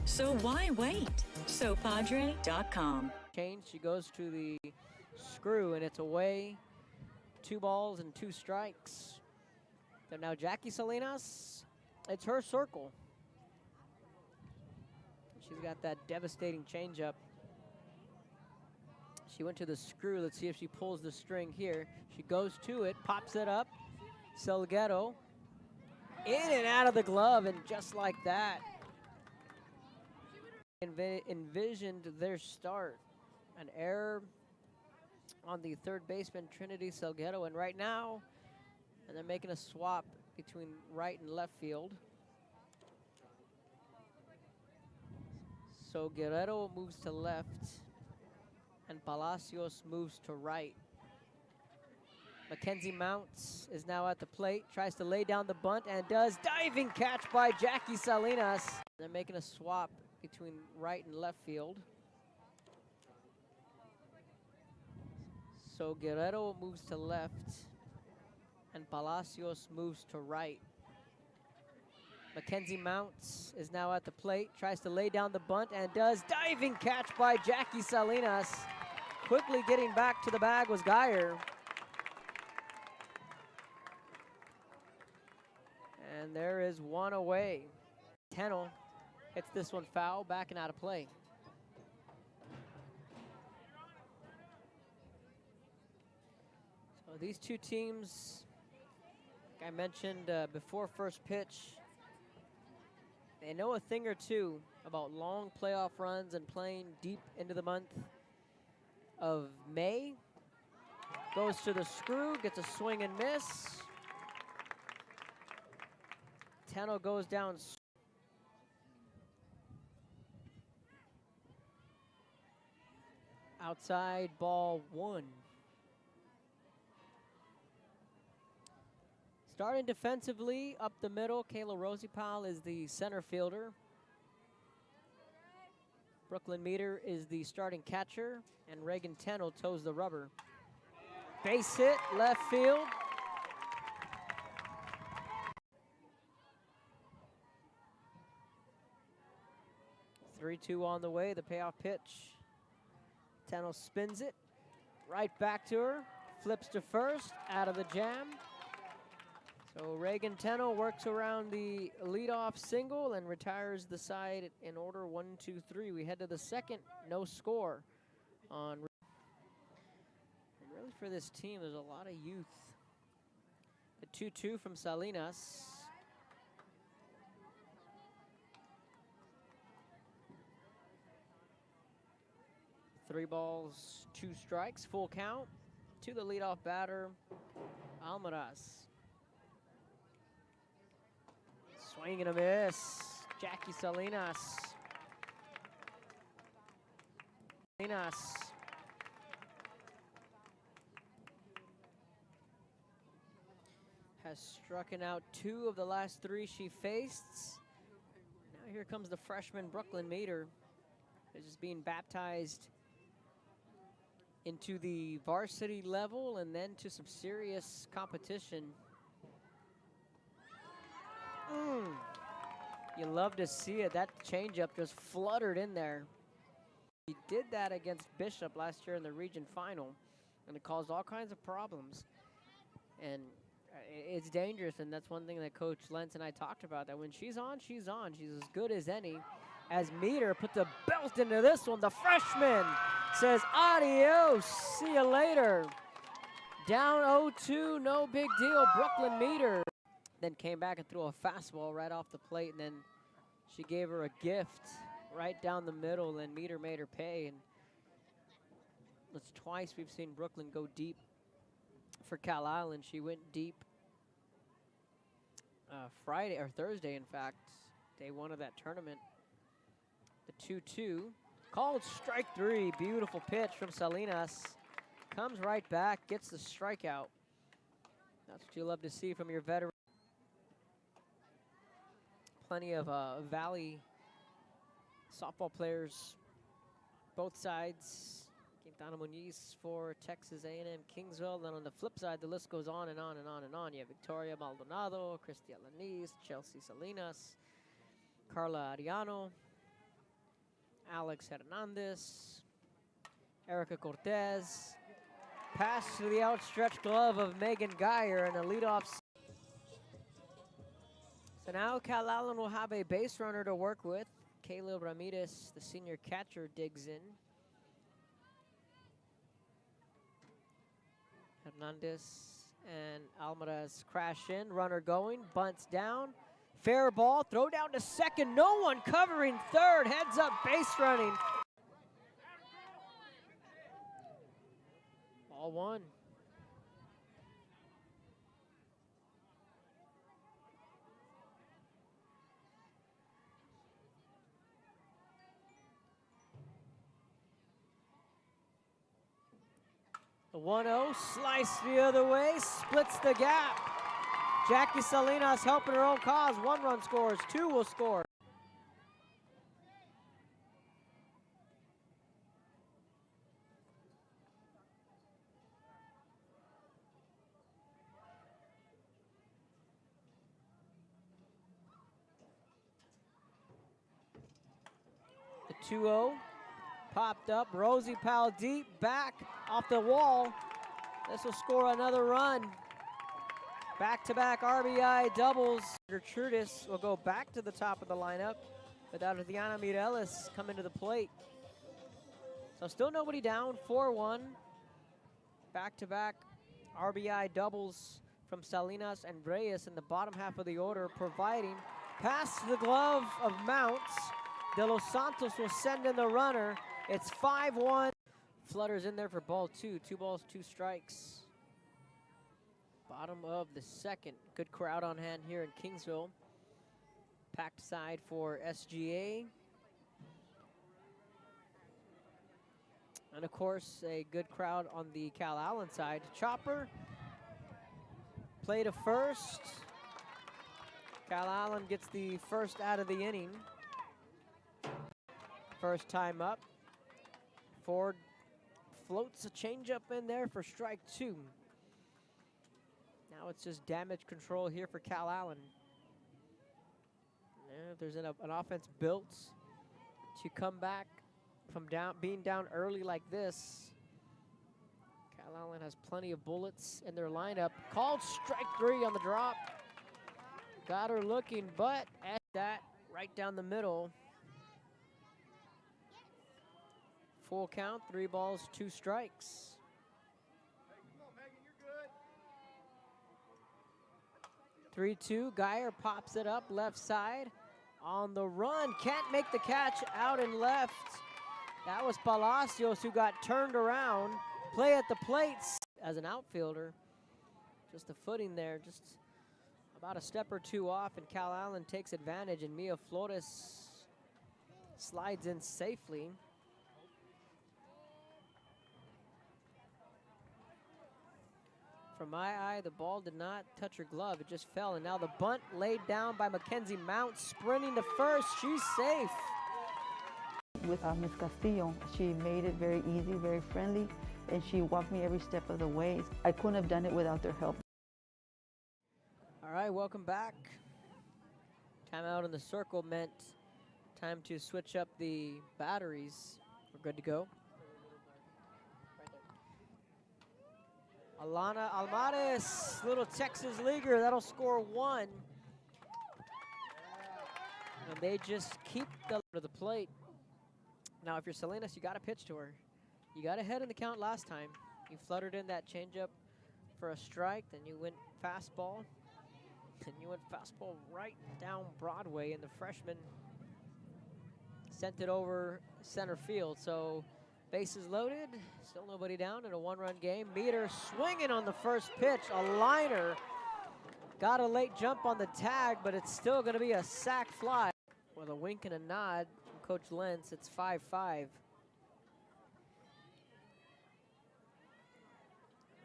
So why wait? SoPadre.com. Change, she goes to the screw, and it's away. 2 balls and 2 strikes. So now Jackie Salinas, it's her circle. She's got that devastating changeup. She went to the screw. Let's see if she pulls the string here. She goes to it, pops it up. Salguero in and out of the glove, and just like that, envisioned their start. An error on the third baseman, Trinity Salguero, and right now, and they're making a swap between right and left field. So Guerrero moves to left, and Palacios moves to right. Mackenzie Mounts is now at the plate, tries to lay down the bunt, and does. Diving catch by Jackie Salinas. They're making a swap between right and left field. So Guerrero moves to left, and Palacios moves to right. Mackenzie Mounts is now at the plate, tries to lay down the bunt, and does. Diving catch by Jackie Salinas. Quickly getting back to the bag was Geyer. And there is one away. Tennell hits this one foul, back and out of play. So these two teams, like I mentioned before first pitch, they know a thing or two about long playoff runs and playing deep into the month of May. Goes to the screw, gets a swing and miss. Tennell goes down. Outside, ball 1. Starting defensively up the middle, Kayla Rosipal is the center fielder. Brooklyn Meter is the starting catcher, and Reagan Tennell toes the rubber. Base hit, left field. Three-two on the way, the payoff pitch. Tennell spins it, right back to her, flips to first, out of the jam. So Reagan Tennell works around the leadoff single and retires the side in order 1, 2, 3. We head to the second, no score on. And really for this team, there's a lot of youth. The 2-2 from Salinas. Three balls, 2 strikes, full count to the leadoff batter, Almaraz. Swing and a miss, Jackie Salinas. Salinas. Has struck out 2 of the last 3 she faced. Now here comes the freshman Brooklyn Meter, who's just being baptized into the varsity level and then to some serious competition. You love to see it. That changeup just fluttered in there. He did that against Bishop last year in the region final, and it caused all kinds of problems. And it's dangerous, and that's one thing that Coach Lentz and I talked about, that when she's on, she's on. She's as good as any. As Meter puts a belt into this one, the freshman says adios, see you later. Down 0-2, no big deal, Brooklyn Meter. Then came back and threw a fastball right off the plate, and then she gave her a gift right down the middle, and Meter made her pay. And it's twice we've seen Brooklyn go deep for Calallen. She went deep Friday, or Thursday, in fact, day 1 of that tournament. The 2-2, called strike 3, beautiful pitch from Salinas. Comes right back, gets the strikeout. That's what you love to see from your veteran. Plenty of Valley softball players, both sides. Quintana Muñiz for Texas A&M Kingsville. Then on the flip side, the list goes on and on and on and on. You have Victoria Maldonado, Cristia Lanise, Chelsea Salinas, Carla Ariano. Alex Hernandez. Erica Cortez. Pass to the outstretched glove of Megan Geyer and a leadoff. So now Calallen will have a base runner to work with. Caleb Ramirez, the senior catcher, digs in. Hernandez and Almaraz crash in. Runner going, bunts down. Fair ball, throw down to second. No one covering third. Heads up, base running. Ball one. The 1-0, slice the other way, splits the gap. Jackie Salinas helping her own cause. 1 run scores, 2 will score. The 2-0 popped up. Rosie Powell deep, back off the wall. This will score another run. Back-to-back RBI doubles. Gertrudis will go back to the top of the lineup without Diana Mireles coming to the plate. So still nobody down, 4-1. Back-to-back RBI doubles from Salinas and Reyes in the bottom half of the order, providing pass to the glove of Mounts. De Los Santos will send in the runner. It's 5-1. Flutters in there for ball 2. 2 balls, 2 strikes. Bottom of the second. Good crowd on hand here in Kingsville. Packed side for SGA. And of course, a good crowd on the Calallen side. Chopper, play to first. Calallen gets the first out of the inning. First time up. Ford floats a changeup in there for strike 2. Now it's just damage control here for Calallen. If there's an offense built to come back from being down early like this, Calallen has plenty of bullets in their lineup. Called strike 3 on the drop. Got her looking, but at that, right down the middle. Full count, 3 balls, 2 strikes. 3-2, Geyer pops it up left side. On the run, can't make the catch out and left. That was Palacios who got turned around. Play at the plates as an outfielder. Just the footing there, just about a step or 2 off, and Calallen takes advantage, and Mia Flores slides in safely. From my eye, the ball did not touch her glove. It just fell, and now the bunt laid down by Mackenzie Mount, sprinting to first. She's safe. With Ms. Castillo, she made it very easy, very friendly, and she walked me every step of the way. I couldn't have done it without their help. All right, welcome back. Time out in the circle meant time to switch up the batteries. We're good to go. Alana Almares, little Texas leaguer, that'll score 1. And they just keep to the plate. Now, if you're Salinas, you got to pitch to her. You got ahead in the count last time. You fluttered in that changeup for a strike, then you went fastball. And you went fastball right down Broadway, and the freshman sent it over center field. So bases loaded, still nobody down in a 1-run game. Meter swinging on the first pitch, a liner. Got a late jump on the tag, but it's still gonna be a sac fly. With a wink and a nod from Coach Lentz, it's 5-5.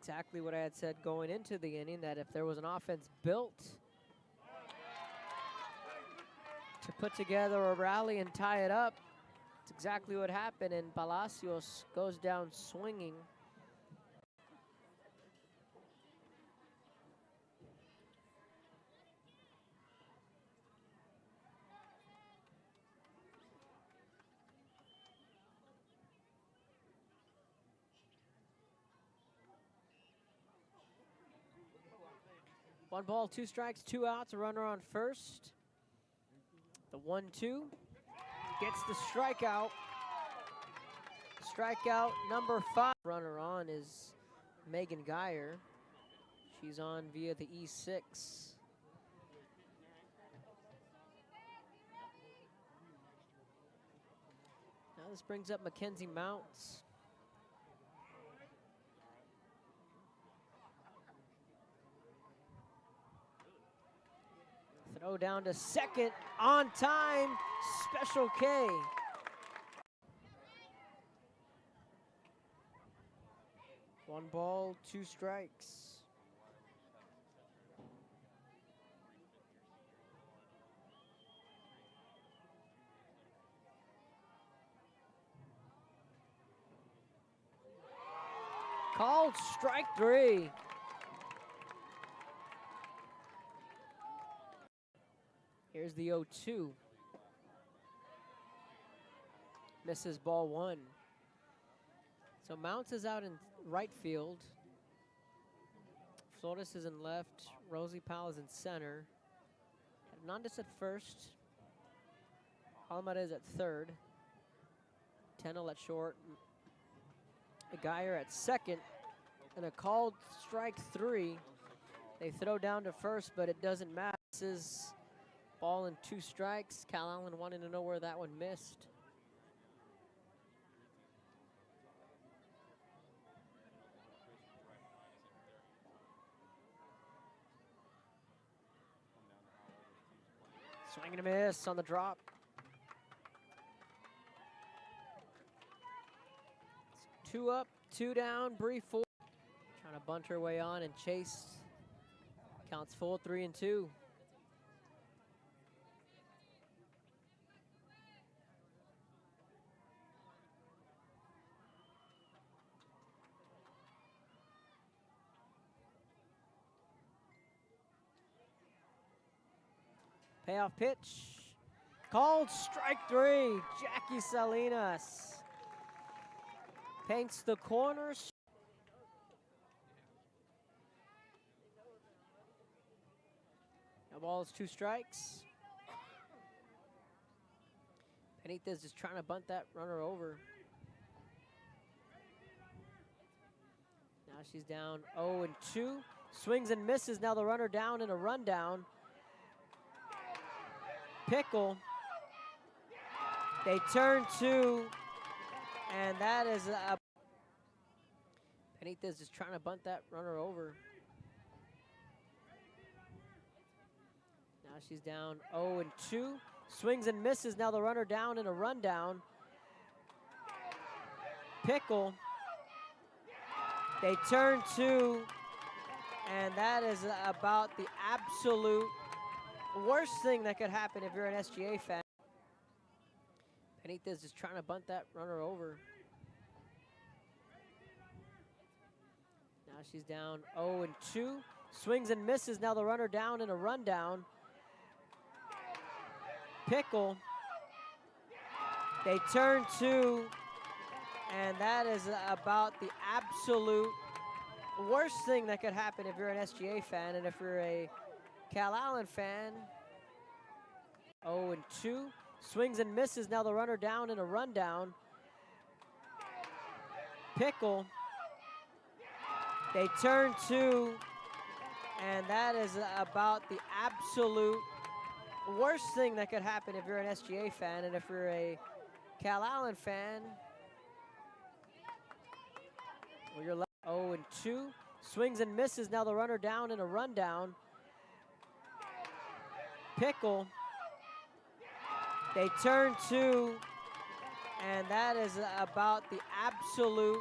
Exactly what I had said going into the inning, that if there was an offense built to put together a rally and tie it up, it's exactly what happened, and Palacios goes down swinging. 1 ball, 2 strikes, 2 outs, a runner on first. The 1-2 gets the strikeout. Strikeout number 5. Runner on is Megan Geyer. She's on via the E6. Now this brings up Mackenzie Mounts. Throw down to second, on time, Special K. One ball, 2 strikes. Called strike 3. Here's the 0-2. Misses ball 1. So Mounts is out in right field. Flores is in left. Rosie Powell is in center. Hernandez at first. Alvarez at third. Tennell at short. Geyer at second. And a called strike 3. They throw down to first, but it doesn't matter. This is ball and 2 strikes. Calallen wanting to know where that one missed. Swing and a miss on the drop. It's 2 up, 2 down, Bree 4. Trying to bunt her way on and chase. Counts full, 3-2. Payoff pitch. Called strike 3. Jackie Salinas paints the corners. Now ball is 2 strikes. Benitez is trying to bunt that runner over. Now she's down 0-2. Swings and misses. Now the runner down in a rundown. Pickle. They turn 2, and that is a Benitez is trying to bunt that runner over. Now she's down 0-2. Swings and misses. Now the runner down in a rundown. Pickle. They turn 2, and that is about the absolute worst thing that could happen if you're an SGA fan. Benitez is trying to bunt that runner over. Now she's down 0-2. Swings and misses. Now the runner down in a rundown. Pickle. They turn 2, and that is about the absolute worst thing that could happen if you're an SGA fan. And if you're a Calallen fan, 0-2. Swings and misses. Now the runner down in a rundown. Pickle. They turn 2, and that is about the absolute worst thing that could happen if you're an SGA fan. And if you're a Calallen fan, well, you're left 0-2. Swings and misses. Now the runner down in a rundown. Pickle. They turn 2, and that is about the absolute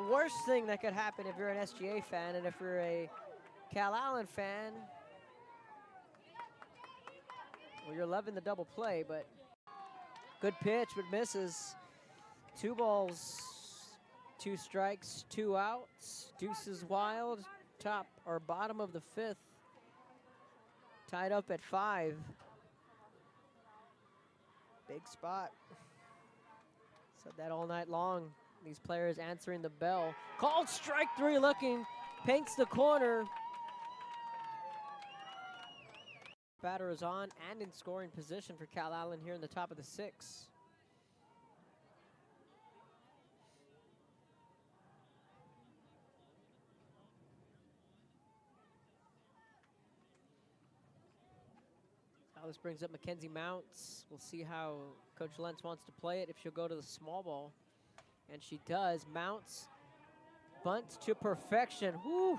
worst thing that could happen if you're an SGA fan. And if you're a Calallen fan, well, you're loving the double play, but good pitch, but misses. 2 balls, 2 strikes, 2 outs. Deuces wild, top or bottom of the 5th. Tied up at 5. Big spot. Said that all night long. These players answering the bell. Called strike 3 looking. Paints the corner. batter is on and in scoring position for Calallen here in the top of the 6th. Now this brings up Mackenzie Mounts. We'll see how Coach Lentz wants to play it, if she'll go to the small ball. And she does. Mounts bunt to perfection. Woo!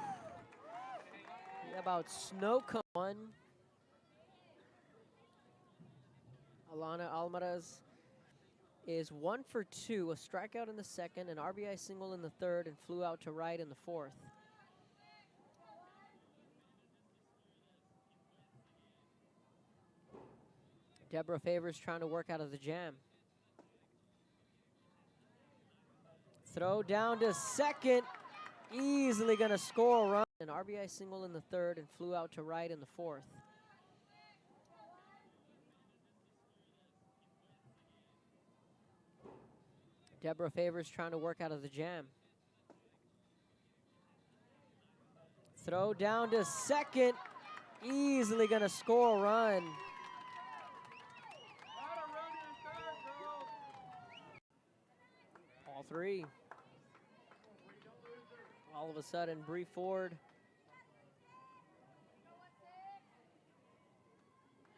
Yeah, about snow cone one. Alana Almaraz is 1 for 2, a strikeout in the 2nd, an RBI single in the 3rd, and flew out to right in the 4th. Deborah Favors trying to work out of the jam. Throw down to 2nd, easily gonna score a run. An RBI single in the 3rd and flew out to right in the 4th. Deborah Favors trying to work out of the jam. Throw down to 2nd, easily gonna score a run. All 3. All of a sudden, Bree Ford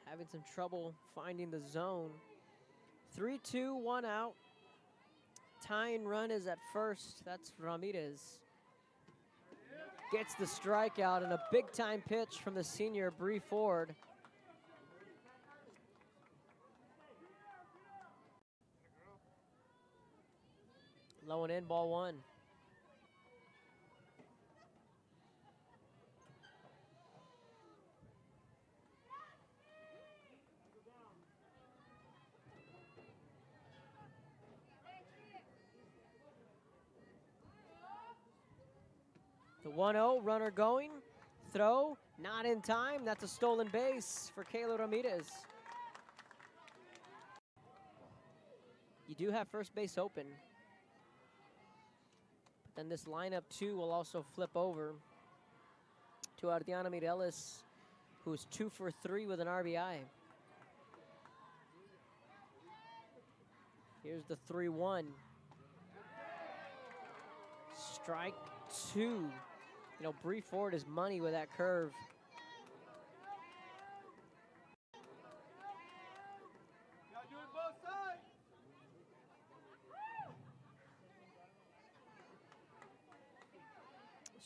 having some trouble finding the zone. 3-2, 1 out. Tying run is at first. That's Ramirez. Gets the strikeout and a big-time pitch from the senior Bree Ford. Low and in, ball 1. The 1-0, runner going. Throw, not in time. That's a stolen base for Kayla Ramirez. You do have first base open. But then this lineup too will also flip over to Ardiana Mireles, who's 2 for 3 with an RBI. Here's the 3-1. Strike 2. You know, Bree Ford is money with that curve.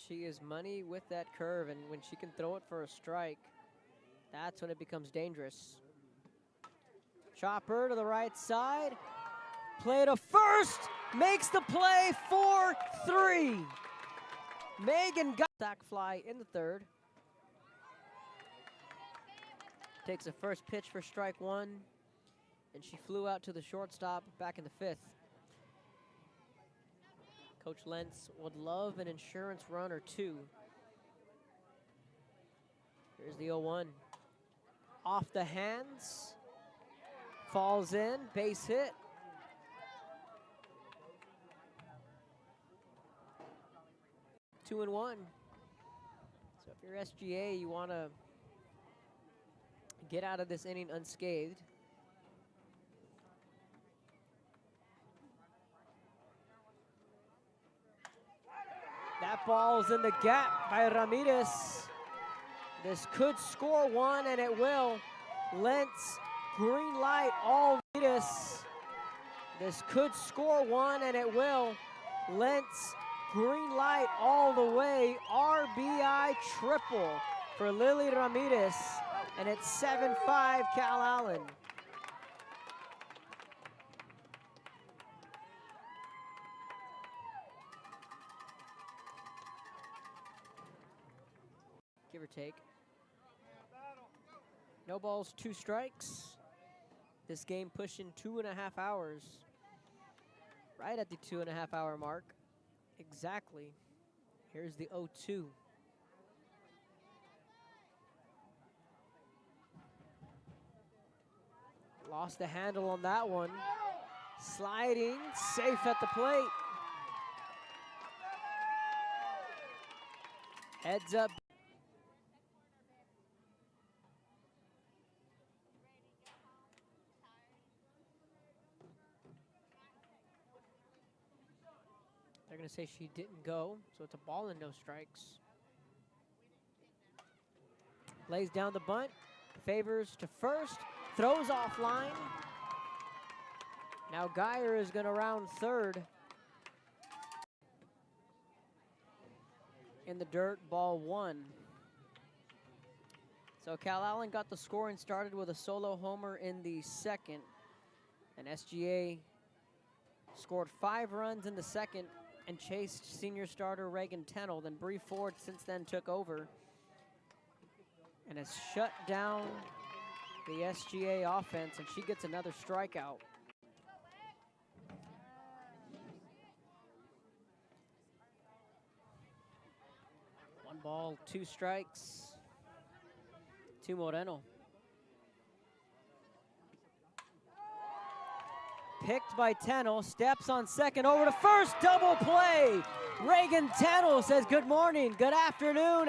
She is money with that curve, and when she can throw it for a strike, that's when it becomes dangerous. Chopper to the right side. Play to first. Makes the play, 4-3. Megan got sack fly in the 3rd. Takes a first pitch for strike 1, and she flew out to the shortstop back in the 5th. Coach Lentz would love an insurance run or 2. Here's the 0-1. Off the hands. Falls in, base hit. Two and 1. So if you're SGA, you want to get out of this inning unscathed. That ball's in the gap by Ramirez. This could score 1, and it will. Lentz, green light, all Ramirez. This could score 1, and it will. Lentz, green light all the way. RBI triple for Lily Ramirez, and it's 7-5 Calallen. Give or take. No balls, 2 strikes. This game pushing 2.5 hours. Right at the 2.5 hour mark. Exactly. Here's the 0-2. Lost the handle on that one. Sliding, safe at the plate. Heads up. They're going to say she didn't go, so it's a ball and no strikes. Lays down the bunt, favors to first, throws offline. Now Geyer is going to round third. In the dirt, ball 1. So Calallen got the scoring started with a solo homer in the second. And SGA scored 5 runs in the second and chased senior starter Reagan Tennell. Then Bree Ford since then took over and has shut down the SGA offense, and she gets another strikeout. One ball, 2 strikes to Moreno. Picked by Tennell, steps on second, over to first, double play. Reagan Tennell says good morning, good afternoon.